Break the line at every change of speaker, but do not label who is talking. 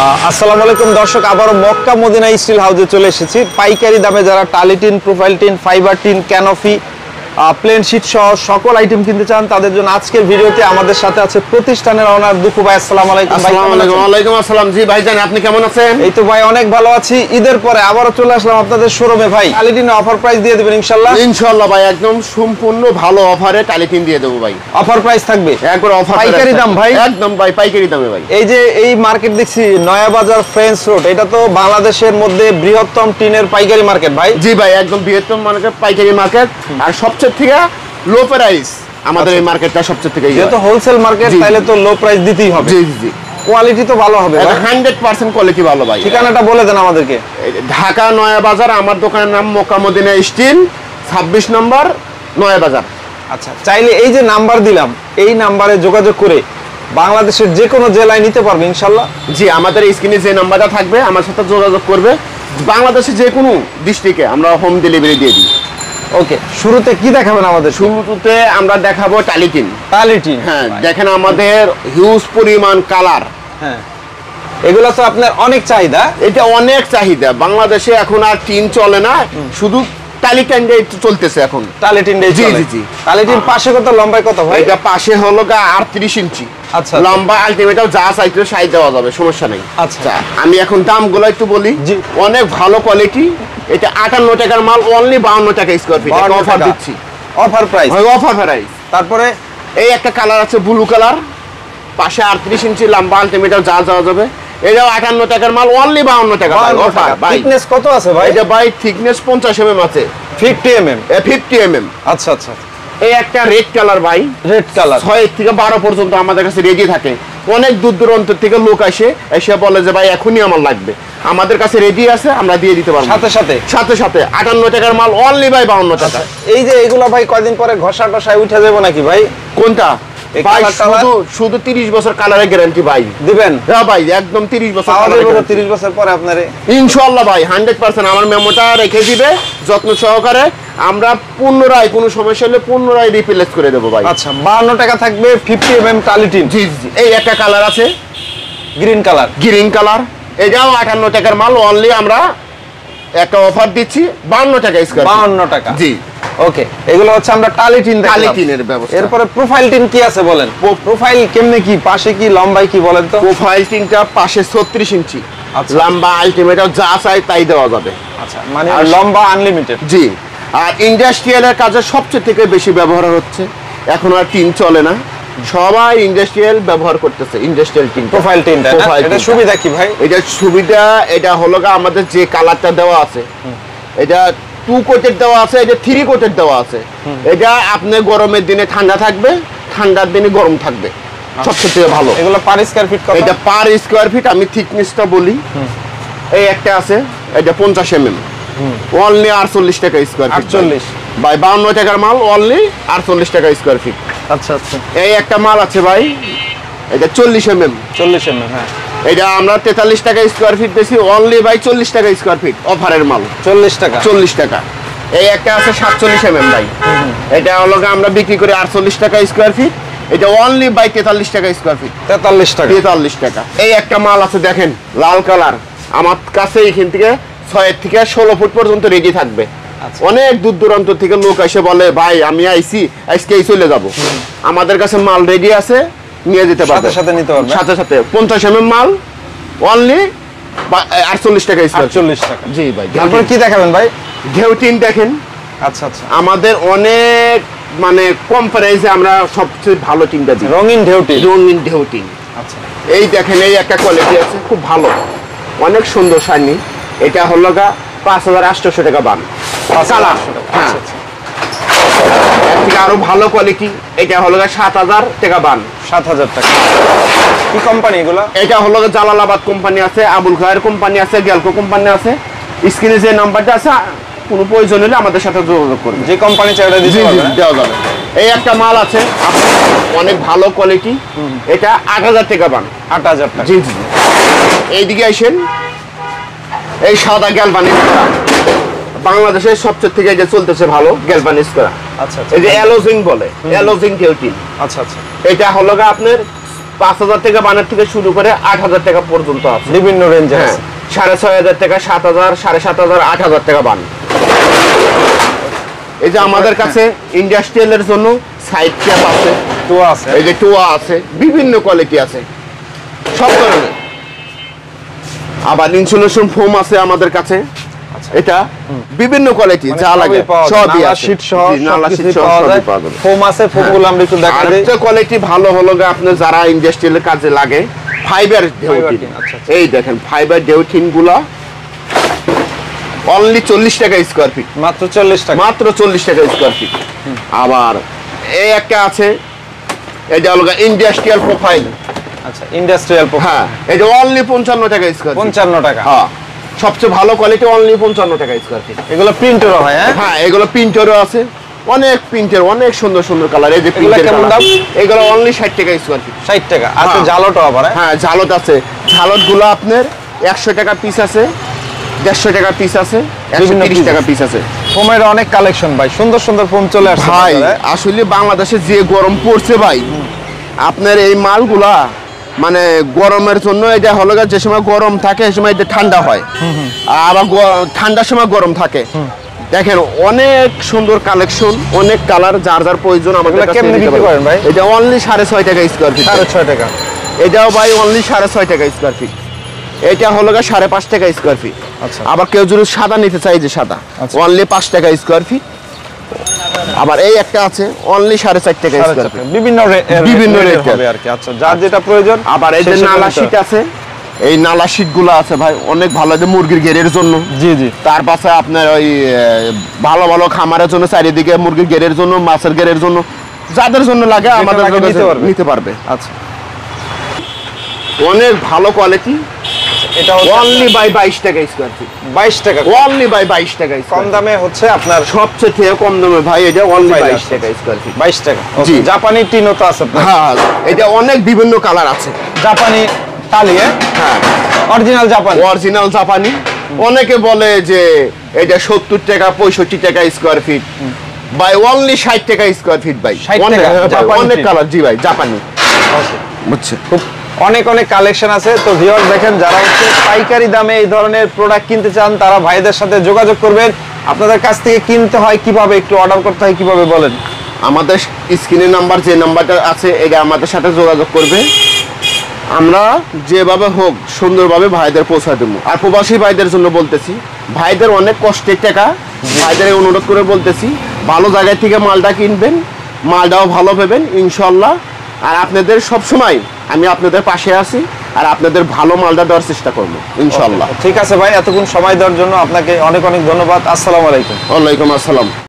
আসসালামু আলাইকুম দর্শক, আবারও মক্কা মদিনা স্টিল হাউসে চলে এসেছি। পাইকারি দামে যারা টালি tin, profile tin, fibre tin, canopy, plane sheet সহ সকল আইটেম কিনতে চান তাদের জন্য আজকের ভিডিওতে আমাদের সাথে আছে প্রতিষ্ঠানের ওনার দুঃখু ভাই। আসসালামু আলাইকুম।
আসসালামু আলাইকুম। ওয়ালাইকুম আসসালাম। জি ভাইজান, আপনি কেমন আছেন?
এই তো ভাই অনেক ভালো আছি। ঈদের পরে আবারও চলে আসলাম আপনাদের শোরুমে। ভাই টালি টিনে অফার প্রাইস দিয়ে দিবেন ইনশাআল্লাহ?
ইনশাআল্লাহ ভাই, একদম সম্পূর্ণ ভালো অফারে টালি টিন দিয়ে দেব ভাই।
অফার প্রাইস থাকবে
একবার অফার
পাইকারি দাম ভাই?
একদম ভাই পাইকারি দামে ভাই।
এই যে এই মার্কেট দেখছি নয়া বাজার ফ্রেঞ্চ রোড, এটা তো বাংলাদেশের মধ্যে বৃহত্তম টিনের পাইকারি মার্কেট ভাই।
জি ভাই, একদম বৃহত্তম মার্কেট, পাইকারি মার্কেট, আর সবচেয়ে থেকে লো প্রাইস আমাদের এই মার্কেটটা সবচেয়ে থেকে।
যেহেতু হোলসেল মার্কেট তাহলে তো লো প্রাইস দিতেই হবে।
জি জি।
কোয়ালিটি তো ভালো হবে ভাই?
100% কোয়ালিটি ভালো ভাই।
ঠিকানাটা বলে দেন আমাদেরকে।
ঢাকা নয়া বাজার, আমার দোকানের নাম মক্কা মদিনা স্টিল, 26 নম্বর নয়া বাজার।
আচ্ছা, চাইলে এই যে নাম্বার দিলাম এই নাম্বারে যোগাযোগ করে বাংলাদেশের যে কোনো জেলায় নিতে পারবে ইনশাআল্লাহ?
জি, আমাদের স্ক্রিনে যে নাম্বারটা থাকবে আমার সাথে যোগাযোগ করবে। বাংলাদেশের যে কোনো ডিস্ট্রিক্টে আমরা হোম ডেলিভারি দিয়ে দিই।
ওকে, শুরুতে কি দেখাবেন আমাদের?
শুরুতে আমরা দেখাবো টালি টিন।
টালি টিন,
হ্যাঁ, দেখেন আমাদের হিউজ পরিমাণ কালার।
হ্যাঁ, এগুলো তো আপনার অনেক চাহিদা।
এটা অনেক চাহিদা, বাংলাদেশে এখন আর টিন চলে না, শুধু টালি টিনটাই চলতেছে এখন।
টালি টিন,
জি জি জি।
টালি টিন পাশে কত, লম্বায় কত ভাই?
এটা পাশে হলো 38 ইঞ্চি।
আচ্ছা,
লম্বা আলটিমেটাল যা চাইতে সাইজ দেওয়া যাবে, সমস্যা নেই।
আচ্ছা,
আমি এখন দামগুলো একটু বলি। অনেক ভালো কোয়ালিটি। এটা 58 টাকার মাল, অনলি 52 টাকা স্কয়ার ফিট অফার দিচ্ছি।
Offer price?
হয় অফার প্রাইস।
তারপরে
এই একটা কালার আছে ব্লু কালার, পাশে 38 ইঞ্চি লম্বা আলটিমেটাল যা যাওয়া যাবে। এটাও 58 টাকার মাল, অনলি 52 টাকা অফার ভাই।
থিকনেস কত আছে ভাই?
এটা ভাই থিকনেস 50 mm আছে।
50 mm?
50 mm।
আচ্ছা আচ্ছা।
এই একটা রেড কালার ভাই,
রেড কালার
6 থেকে 12 পর্যন্ত আমাদের কাছে রেডি থাকে। অনেক দূর দূরান্ত থেকে লোক এসে বলে যে ভাই এখনই আমার লাগবে, আমাদের কাছে রেডি আছে, আমরা দিয়ে দিতে পারবো
সাথে সাথে।
58 টাকার মাল, অনলি ভাই 52 টাকা।
এই যে এগুলা ভাই কয়দিন পরে ঘষা টসায় উঠে যাবে নাকি ভাই?
কোনটা ভাই? শুধু 30 বছর কালারের গ্যারান্টি ভাই দিবেন। হ্যাঁ ভাই, একদম 30 বছর।
30 বছর পরে আপনারে
ইনশাআল্লাহ ভাই 100% আমার মেমোটা রেখে দিবে যত্ন সহকারে, আমরা পুনরায় কোনো সমস্যা হলে পুনরায় রিপ্লেস করে দেবো ভাই।
আচ্ছা, 52 টাকা থাকবে 50 mm টালি টিন।
জি জি। এই একটা কালার আছে
গ্রিন কালার।
গ্রিন কালার, এটাও 58 টাকার মাল, অনলি আমরা একটা অফার দিচ্ছি 52 টাকা স্কয়ার।
52 টাকা।
জি।
ওকে, এগুলো হচ্ছে আমরা টালি টিন দেখলাম।
টালি টিনের ব্যবস্থা।
এরপরে প্রোফাইল টিন কি আছে বলেন? প্রোফাইল কেমনে কি, পাশে কি, লম্বায় কি বলেন তো?
প্রোফাইল টিনটা পাশে 36 ইঞ্চি।
আচ্ছা,
লম্বা আলটিমেটাল যা চাই তাই দেওয়া যাবে।
আচ্ছা, মানে লম্বা আনলিমিটেড।
জি। আর ইন্ডাস্ট্রিয়ালের কাজে সবচেয়ে থেকে বেশি ব্যবহার হচ্ছে, এখন আর টিন চলে না, সবাই ইন্ডাস্ট্রিয়াল ব্যবহার করতেছে। ইন্ডাস্ট্রিয়াল টিন, প্রোফাইল টিনটা।
এটা সুবিধা কি ভাই?
এটা সুবিধা, এটা হলো আমাদের যে কালারটা দেওয়া আছে, এটা 2 কোটেড দেওয়া আছে, এটা 3 কোটেড দেওয়া আছে। এটা আপনি গরমের দিনে ঠান্ডা থাকবে, ঠান্ডার দিনে গরম থাকবে, সবচেয়ে ভালো।
এগুলো পার স্কয়ার ফিট কত?
এটা পার স্কয়ার ফিট আমি থিকনেসটা বলি। এই একটা আছে, এটা 50 mm, অনলি 48 টাকা স্কয়ার ফিট।
48
ভাই 52 টাকার মাল, অনলি 48 টাকা স্কয়ার ফিট।
আচ্ছা আচ্ছা।
এই একটা মাল আছে ভাই, এটা 40 mm।
40 mm, হ্যাঁ।
এটা আমরা 43 টাকা স্কয়ার ফিট বেশি, অনলি ভাই 40 টাকা স্কয়ার ফিট অফারের মাল।
40 টাকা।
40 টাকা। এই একটা আছে 47 mm ভাই, এটা হলো আমরা বিক্রি করি 48 টাকা স্কয়ার ফিট, এটা অনলি বাই 43 টাকা স্কয়ার ফিট।
43 টাকা।
43 টাকা। এই একটা মাল আছে দেখেন, লাল কালার, আমার কাছে এখান থেকে 6 থেকে 16 ফুট পর্যন্ত রেডি থাকবে। অনেক দূর দূরান্ত থেকে লোক এসে বলে ভাই আমি আইছি, আজকেই চলে যাব, আমাদের কাছে মাল রেডি আছে, নিয়ে যেতে পারবে,
সাথে সাথে নিতে পারবে।
সাথে সাথে 50 mm মাল, অনলি 48 টাকা স্কয়ার।
48 টাকা।
জি ভাই।
তারপর কি দেখাবেন ভাই?
ঢেউ টিন দেখেন।
আচ্ছা আচ্ছা।
আমাদের অনেক মানে কম প্রাইসে আমরা সবচেয়ে ভালো টিনটা দিই,
রঙিন ঢেউ টিন।
রঙিন ঢেউ টিন।
আচ্ছা,
এই দেখেন, এই একটা কোয়ালিটি আছে খুব ভালো, অনেক সুন্দর শাইনি। এটা হলো 5800 টাকা বান কালার। হ্যাঁ, এর থেকে আরো ভালো কোয়ালিটি, এটা হলো 7000 টাকা বান।
7000 টাকা। কি কোম্পানি এগুলো?
এটা হলো জালালাবাদ কোম্পানি আছে, আবুল খায়ের কোম্পানি আছে, গ্যালকো কোম্পানি আছে। স্ক্রিনে যে নাম্বারটা আছে, কোনো প্রয়োজন হলে আমাদের সাথে যোগাযোগ করবেন,
যে কোম্পানি চাইলে
দেওয়া যাবে। এই একটা মাল আছে অনেক ভালো কোয়ালিটি, এটা 8000 টাকা বান।
8000 টাকা।
জি জি। এইদিকে আসেন, এই সাদা গ্যালভানিজ করা, বাংলাদেশের সবচেয়ে থেকে এটা চলতেছে ভালো গ্যালভানিজ করা।
আচ্ছা,
এই যে অ্যালোজিং বলে, অ্যালোজিং ঢেউ টিন।
আচ্ছা আচ্ছা।
এটা হলো আপনার 5,000 টাকা বানের থেকে শুরু করে 8,000 টাকা পর্যন্ত আছে,
বিভিন্ন রেঞ্জে
হ্যাঁ, 6,500 টাকা, 7,000, 7,500, 8,000 টাকা বান। এই যে আমাদের কাছে ইন্ডাস্ট্রিয়ালের জন্য সাইড ক্যাপ আছে,
টোয়া আছে,
এই যে টোয়া আছে, বিভিন্ন কোয়ালিটি আছে সব ধরনের। আবার ইনসুলেশন ফোম আছে আমাদের কাছে, এটা বিভিন্ন কোয়ালিটি যা লাগে সবই আছে,
শীট সহ
নালা শীট সহ সবই পাওয়া যাবে।
ফোম আছে, ফোমগুলো আমরা একটু দেখা দিই।
আরেকটা কোয়ালিটি ভালো হলো আপনি যারা ইন্ডাস্ট্রিয়ালের কাজে লাগে ফাইবার ডেউটিন, এই দেখেন ফাইবার ডেউটিন গুলা অনলি 40 টাকা স্কয়ার ফিট,
মাত্র 40 টাকা,
মাত্র 40 টাকা স্কয়ার ফিট। আবার এই একটা আছে, এটা হলো ইন্ডাস্ট্রিয়াল প্রোফাইল,
আচ্ছা ইন্ডাস্ট্রিয়াল প্রোফাইল,
হ্যাঁ, এটা অনলি 55 টাকা স্কয়ার ফিট,
55 টাকা,
হ্যাঁ, সবচেয়ে ভালো কোয়ালিটি অনলি 55 টাকা স্কয়ার ফিট।
এগুলো প্রিন্টেরও হয়,
হ্যাঁ, এগুলো প্রিন্টারও আছে, অনেক প্রিন্টার, অনেক সুন্দর সুন্দর কালার। এই যে প্রিন্টার
কেমন দাম?
এগুলো অনলি 60 টাকা স্কয়ার ফিট,
60 টাকা। আচ্ছা জালটও আবার,
হ্যাঁ জালত আছে, জালত গুলো আপনার 100 টাকা পিস আছে, 150 টাকা পিস আছে, 130 টাকা পিস আছে।
ফোমের অনেক কালেকশন ভাই, সুন্দর সুন্দর ফোম চলে আসছে
ভাই। আসলে বাংলাদেশে যে গরম পড়ছে ভাই, আপনার এই মালগুলা মানে গরমের জন্য এটা হলো যে সময় গরম থাকে সেই সময় এটা ঠান্ডা হয়, আবার ঠান্ডার সময় গরম থাকে। দেখেন অনেক সুন্দর কালেকশন, অনেক কালার, যার যার প্রয়োজন আমাদের কাছে
কেমনে বিক্রি করেন ভাই?
এটা অনলি 6.5 টাকা স্কয়ার ফিট,
6.5 টাকা।
এটাও ভাই অনলি 6.5 টাকা স্কয়ার ফিট। এটা হলো 5.5 টাকা স্কয়ার ফিট।
আচ্ছা,
আবার কেউ যদি সাদা নিতে চাই, যে সাদা অনলি 5 টাকা স্কয়ার ফিট। আবার এই একটা আছে অনলি 4.5 টাকা স্কয়ার ফিট, বিভিন্ন রেট
হবে আর কি। আচ্ছা যার যেটা প্রয়োজন।
আবার এই যে নালা শীট আছে, এই নালা শীট গুলো আছে ভাই অনেক ভালো, যে মুরগির ঘেরের জন্য,
জি জি।
তার পাশে আপনার ওই ভালো ভালো খামারের জন্য, চারিদিকে মুরগির ঘেরের জন্য, মাছের ঘেরের জন্য, যাদের জন্য লাগে আমাদের নিতে পারবে।
আচ্ছা
অনেক ভালো কোয়ালিটি।
এটা
অনলি বাই 22 টাকা স্কয়ার ফিট,
22 টাকা,
অনলি বাই 22 টাকা।
কম দামে হচ্ছে আপনার,
সবচেয়ে কম দামে ভাই এটা অনলি 22 টাকা স্কয়ার ফিট,
22 টাকা।
জি।
জাপানি টিনও তো আছে আপনার,
হ্যাঁ, এটা অনেক বিভিন্ন কালার আছে।
জাপানি টালি,
হ্যাঁ,
অরিজিনাল জাপানি,
অরিজিনাল জাপানি। অনেকে বলে যে এটা 70 টাকা 65 টাকা স্কয়ার ফিট, বাই অনলি 60 টাকা স্কয়ার ফিট ভাই,
60 টাকা,
অনেক কালার, জি ভাই জাপানি, বুঝছে।
খুব অনেক অনেক কালেকশন আছে। তো ভিউয়ার্স দেখেন, যারা হচ্ছে পাইকারি দামে এই ধরনের প্রোডাক্ট কিনতে চান তারা ভাইদের সাথে যোগাযোগ করবেন। আপনাদের কাছ থেকে কিনতে হয় কিভাবে, একটু অর্ডার করতে হয় কিভাবে বলেন?
আমাদের স্ক্রিনে নাম্বার, যে নাম্বারটা আছে এটা আমাদের সাথে যোগাযোগ করবে, আমরা যেভাবে হোক সুন্দরভাবে ভাইদের পৌঁছা দেবো। আর প্রবাসী ভাইদের জন্য বলতেছি, ভাইদের অনেক কষ্টের টাকা, ভাইদের অনুরোধ করে বলতেছি ভালো জায়গা থেকে মালটা কিনবেন, মালটাও ভালো পাবেন ইনশাল্লাহ। আর আপনাদের সবসময় আমি আপনাদের পাশে আছি, আর আপনাদের ভালো মালটা দেওয়ার চেষ্টা করবো ইনশাল্লাহ।
ঠিক আছে ভাই, এতক্ষণ সময় দেওয়ার জন্য আপনাকে অনেক অনেক ধন্যবাদ। আসসালামু আলাইকুম।
ওয়ালাইকুম আসসালাম।